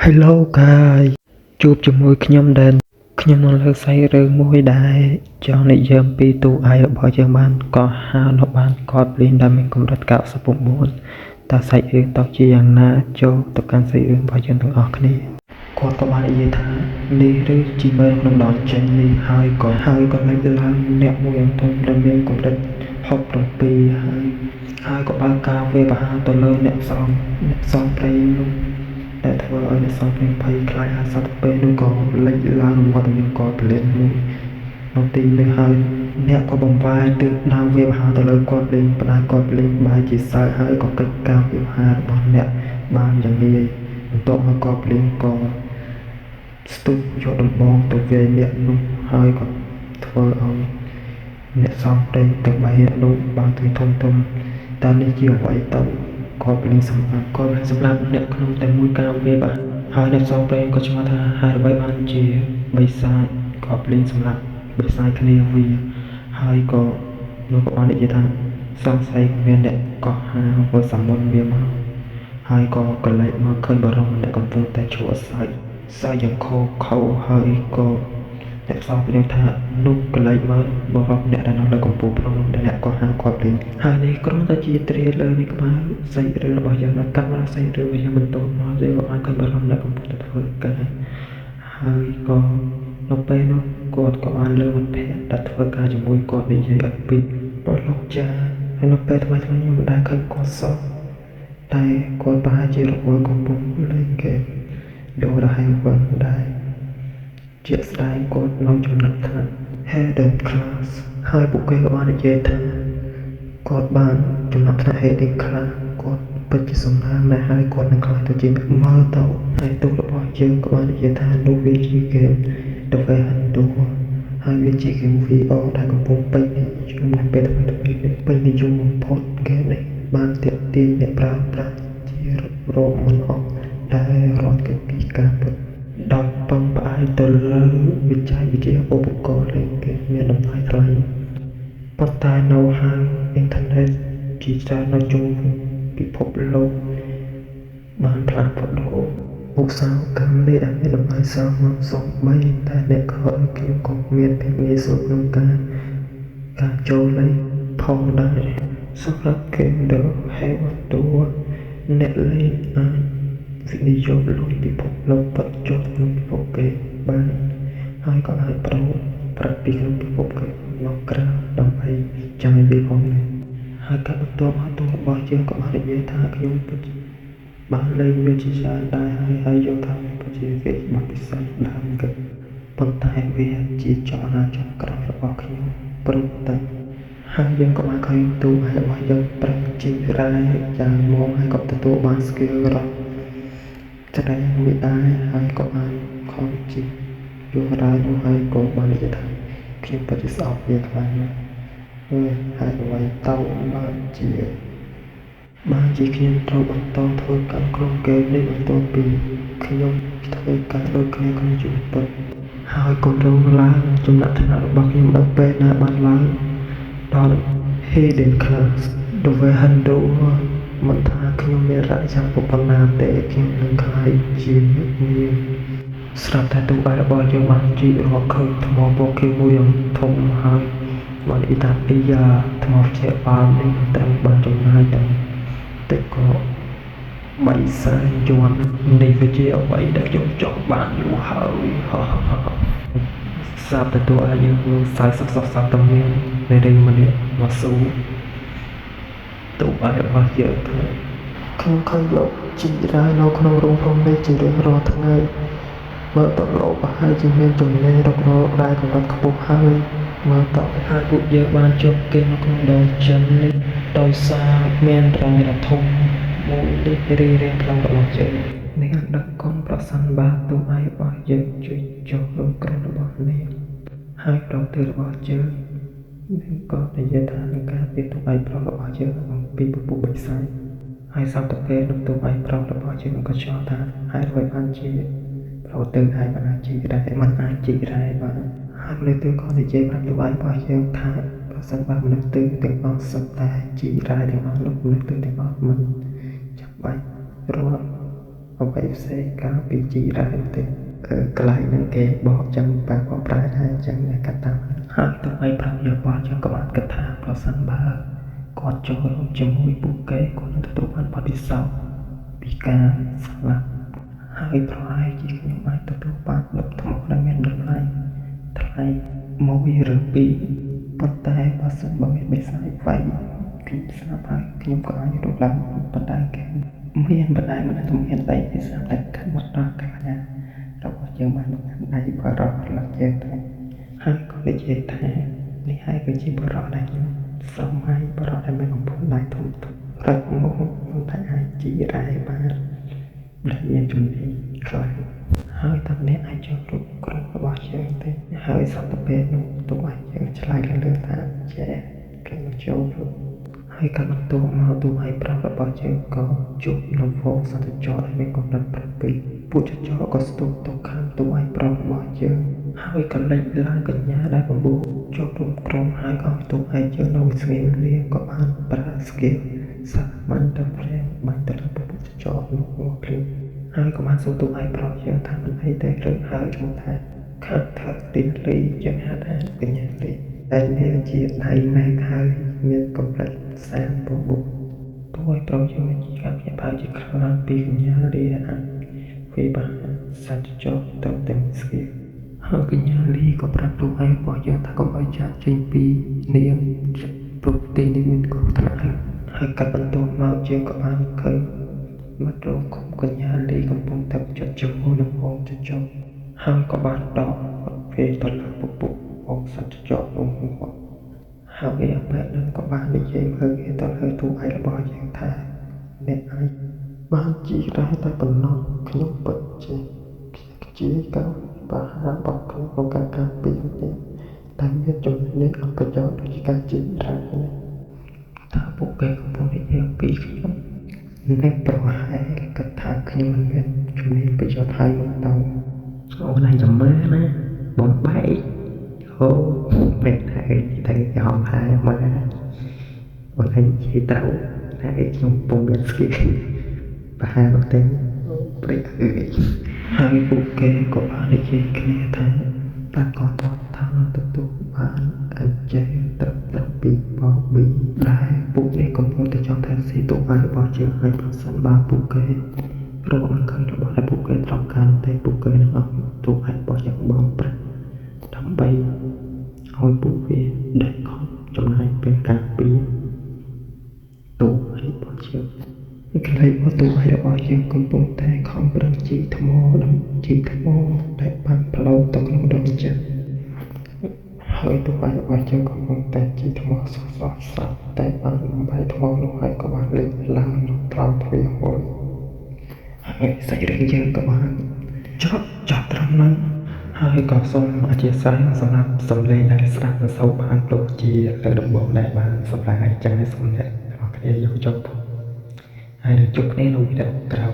Hello កាយជួបជាមួយខ្ញុំដែលខ្ញុំនឹងលើកស្អីរឿងមួយដែលចង់និយាយអំពីតួឯករបស់យើងបានកោះហៅនៅបានកតលេងដែលមានកម្រិត99តើសាច់រឿងតោះជាយ៉ាងណាចូលទៅកាន់សាច់រឿងរបស់យើងទាំងអស់គ្នាគាត់ក៏បាននិយាយថានេះឬជីវិតក្នុងដល់ចេញនេះហើយក៏លេចឡើងអ្នកមួយយ៉ាងធំដែលមានកម្រិត67ហើយក៏បើកការវាយប្រហារទៅលើអ្នកផ្សងព្រេងនោះដែលធ្វើឲ្យអ្នកផ្សងព្រេងភ័យខ្លាចហើយសត្វពេលនោះក៏លេចឡើងវត្តមានកតពលានមួយនៅទីនេះហើយអ្នកក៏បំផាយទើបដើរវាយប្រហារទៅលើគាត់លេងផ្ដាច់គាត់លេងបែរជាសើចហើយក៏កិច្ចការវាយប្រហាររបស់អ្នកបានយ៉ាងងាយបន្ទាប់មកគាត់លេងក៏ស្ទុះយកដំបងទៅវាយអ្នកនោះហើយក៏ធ្វើឲ្យអ្នកផ្សងព្រេងទាំង3នាក់នោះបានទៅធំតើនេះជាអ្វីទៅគាត់លេងសម្រាប់អ្នកក្នុងតែមួយការវាយប្រហារហើយអ្នកផ្សងព្រេងក៏ឆ្ងល់ថាហេតុអ្វីបានជាបិសាចគាត់លេងសម្រាប់បិសាចគ្នាវាហើយក៏លោកក៏បាននិយាយថាសង្ស័យមានអ្នកកោះហៅធ្វើសមុនវាមកហើយក៏កលែកមកឃើញបរិងអ្នកកំពុងតែឈួរសើចយ៉ាងខោហើយក៏អ្នកផ្សងព្រេងថានោះកលែកមកបរិងអ្នកដែលនៅលើកំពូលភ្នំដែលអ្នកកោះហៅគាត់លេងហើយនេះគ្រាន់តែជាទ្រាលើនេះក្បាលសាច់រឿងរបស់យើងដល់កាត់មកសាច់រឿងរបស់យើងបន្តមកយើងក៏អាចឃើញបរិងអ្នកកំពុងតែធ្វើការហើយក៏នៅពេលនោះគាត់ក៏បានលើមិត្តភក្តិដែលធ្វើការជាមួយគាត់និយាយអំពីប្រឡងចាហើយនៅពេលថ្មីខ្ញុំមិនដែលឃើញគាត់សោះតែគាត់ប្រហែលជារវល់កំពុងលេងហ្គេមដូចរហែងប៉ុណ្ណឹងដែរជាក់ស្ដែងគាត់នៅចំណាត់ថ្នាក់ Hidden Class ហើយពួកគេក៏បាននិយាយថាគាត់បានចំណាត់ថ្នាក់ Hidden Class គាត់ពិតជាសំណាងណាស់ហើយគាត់នឹងខ្លាចទៅជាអ្នកមើលទៅហើយទូករបស់យើងក៏បាននិយាយថានោះវាជាហ្គេម The Way Hunter ហើយវាជាហ្គេម VR ដែលកំពុងពេញនិយមនៅពេលថ្មីៗនេះពេញនិយមបំផុតហ្គេមនេះបានទាក់ទាញអ្នកប្រើប្រាស់ជារកមិនអស់ដែលរត់គេពីការពិតដោយពឹងផ្អែកទៅលើវិទ្យាឧបករណ៍លេងហ្គេមមានតម្លៃថ្លៃប៉ុន្តែនៅហាងអ៊ីនធឺណិតជាច្រើននៅជុំវិញពិភពលោកបានផ្លាស់ប្ដូរឧស្សាហកម្មនេះដែលមានតម្លៃសមរម្យសូម្បីតែអ្នកខលខ្ញុំក៏មានភាពងាយស្រួលក្នុងការចូលលេងផងដែរសម្រាប់ហ្គេម The Hunter អ្នកលេងអាចវិនិយោគលុយពិភពលោកបច្ចុប្បន្នក្នុងពិភពគេបានហើយក៏អាចប្រាប់ពីក្នុងពិភពគេមកក្រៅដើម្បីចាំឲ្យវាផងដែរហើយការបន្ទាប់មកទូរបស់យើងក៏បាននិយាយថាខ្ញុំពិតបានលេងវាជាច្រើនដែរហើយយល់ថាវាពិតជាគេបានពិសេសដើមគេប៉ុន្តែវាជាចលនាចុងក្រោយរបស់ខ្ញុំព្រមតែហើយយើងក៏បានឃើញទូរបស់យើងប្រឹងជីករ៉ែយ៉ាងមកហើយក៏ទទួលបាន skill របស់ច្រើនមួយដែរហើយក៏បានខំជីយករ៉ែនោះហើយក៏បាននិយាយថាខ្ញុំពិតជាស្អប់វាខ្លាំងណាស់ហើយអ្វីទៅបានជាខ្ញុំត្រូវបន្តធ្វើការក្នុងហ្គេមនេះបន្ទាប់ពីខ្ញុំធ្វើការដូចគ្នាក្នុងជីវិតពិតហើយគម្រោងឡើងចំណាក់ថ្នាក់របស់ខ្ញុំដល់ពេលណាបានឡើងដល់ Hidden Class The Way Hunter មិនថាខ្ញុំមានរយៈពេលប៉ុណ្ណាទេខ្ញុំនឹងខ្លាយជាអ្នកមានស្រាប់តែទូបាយរបស់យើងបានជីករកឃើញថ្មពណ៌ខៀវមួយយ៉ាងធំហើយបាននិយាយថាថ្មជាបាននេះតែបានចំណាយទាំងតិចក៏300,000 យួននេះវាជាអ្វីដែលខ្ញុំចង់បានយូរហើយស្រាប់តែទូឲ្យយើង40តែមាននៃរឿងម្នាក់មកស៊ូទូឲ្យរបស់យើងថាខ្ញុំឃើញលោកជីរ៉ានៅក្នុងរោងភ្នំនេះជារៀងរាល់ថ្ងៃមើលទៅលោកប្រហែលជាមានជំនាញរករកដែរកម្រិតខ្ពស់ហើយមើលទៅហើយពួកយើងបានជួបគេនៅក្នុងដងចិននេះដោយសារមានរងធំមួយនេះរៀងផ្លូវរបស់យើងនេះអាចដឹកកូនប្រសិនបើទូឯរបស់យើងជួយចុះរំក្រុមរបស់នេះហើយប្រតិរបស់យើងនឹងក៏និយាយថានឹងការពីទូឯប្រុសរបស់យើងអំពីពពុះបិសាចហើយសប្តាហ៍ពេលនឹងទូឯប្រុសរបស់យើងក៏ចោទថាហើយអ្វីបានជាប្រទៅហើយបានអាចជីរ៉ែមិនអាចជីរ៉ែបានហើយលើទៅក៏និយាយប្រាប់ទូឯរបស់យើងថាប្រសិនបើមនុស្សទាំងអស់សុទ្ធតែជីរ៉ែទាំងអស់លោកមនុស្សទាំងអស់មិនចាំបាច់រត់ អ្វីផ្សេងការពីជីរ៉ែទេកន្លែងហ្នឹងគេបកចឹងបែបបកប្រែដែរចឹងកាត់តាមហើយទៅឲ្យប្រាប់យោបល់ចឹងក៏បានគិតថាប្រសិនបើគាត់ចូលរួមជាមួយពួកគេគាត់នឹងទទួលបានបទពិសោធន៍ពីការស្លាប់ហើយប្រហែលជាខ្ញុំអាចទទួលបានដុតថ្មដែលមានតម្លៃថ្លៃ1 ឬ 2ប៉ុន្តែបើសិនបើមានបិសាចវាយខ្ញុំស្លាប់ហើយខ្ញុំក៏អាចរកឡើងប៉ុន្តែគេមានបណ្ដាញមិនទៅមានតែពិសាតែខាងមកដល់កាលារបស់យើងបានដៃបរោះឡើងជាតែហើយក៏និយាយថានេះហើយគឺជាបរោះដែលខ្ញុំស្រមៃបរោះដែលមានកំពុងដៃធំរឹកមកខ្ញុំតែអាចជីរ៉ែបានដែលមានជំនាញខ្លាំងហើយតើអ្នកអាចចូលគ្រប់គ្រងរបស់យើងទេហើយសន្តិភាពនោះទុកឲ្យយើងឆ្លើយលើថាចេះគេមកចូលរួមហើយការបន្ទោមកទូឲ្យប្រាប់របស់យើងក៏ជួបនៅវងសន្តិចរដែលមានកម្រិត7ពួកចចរក៏ស្ទុះទៅខាងទូឲ្យប្រាប់របស់យើងហើយក៏លេចឡើងកញ្ញាដែលបំពោចូលរួមក្រុមហើយក៏ទូឲ្យយើងនៅស្ងៀមលាក៏បានប្រើស្គីសាមិនទៅព្រែងបានទៅលើពួកចចរនោះមកភ្លាមហើយក៏បានសួរទូឲ្យប្រាប់យើងថាមិនអីទេឬហើយឈ្មោះថាខាត់ថាទីលីយើងហៅថាកញ្ញាលីតែមានជាដៃម៉ែហើយមានកម្រិត30ពុកទោះឲ្យប្រាប់យើងជាការព្យាបាលជាខ្លាំងពីកញ្ញាលីអាចវាបានសัจចោទៅតែស្គីហើយកញ្ញាលីក៏ប្រាប់ទូឲ្យរបស់យើងថាកុំឲ្យចាក់ចេញពីនាងព្រោះទីនេះមានគ្រោះថ្នាក់ហើយកាត់បន្ទោមកយើងក៏បានឃើញមករកកញ្ញាលីកំពុងតែចុចជាមួយនឹងបងចចោហើយក៏បានដកពេលទៅលើពុកបងសัจចោនោះហើយអាបែបនឹងក៏បាននិយាយមើលគេទៅលើទូឯរបស់យើងថាអ្នកអាចបានជីរ៉ែតែប៉ុណ្ណោះខ្ញុំពិតជាជាកៅបាហារបស់ខ្ញុំក្នុងការការពារនេះតែមានចំណុចនេះអប្រយោជន៍ដូចជាការជីរ៉ែនេះថាពួកគេកំពុងនិយាយពីខ្ញុំអ្នកប្រហែលគិតថាខ្ញុំមិនមានជំនាញប្រយោជន៍ហើយមកទៅអូនឯងចាំមើលណាបំបែកអូពេលតែយកហើយមកអូនឯងនិយាយត្រូវតែខ្ញុំពុំមានស្គីប្រហែលនោះទេព្រៃហើយពួកគេក៏បាននិយាយគ្នាថាប្រកាសថានឹងទទួលបានអញ្ជើញត្រឹមពីបប៊ីដែលពួកនេះកំពុងតែចង់ថាស៊ីទូឲ្យរបស់ជាឲ្យប្រសិនបើពួកគេរកនឹងឃើញរបស់ដែលពួកគេត្រូវការទេពួកគេនឹងអត់ទូឲ្យរបស់យ៉ាងបងប្រាក់ដើម្បីឲ្យពួកវាដេកខំចំណាយពេលការពារទូឲ្យរបស់ជាកន្លែងទូឲ្យរបស់យើងកំពុងតែខំប្រឹងជីថ្មជីថ្មដែលបានផ្លោទៅក្នុងដងចិត្តហើយទូឲ្យរបស់យើងកំពុងតែជីថ្មសស្រាក់តែបានបំបីថ្មនោះហើយក៏បានលេចឡើងនៅត្រង់ទ្វារមួយហើយសាច់រឿងយើងក៏បានចាប់ត្រង់ហ្នឹងហើយក៏សូមអធិស្ឋានសម្រាប់សម្លេងដែលស្ដាប់មិនសូវបានព្រោះជាលើដំបូងដែលបានសម្រាប់ឲ្យចឹងឲ្យសូមអ្នកទាំងអស់គ្នាយកចុះហើយជួបគ្នានៅវីដេអូក្រោយ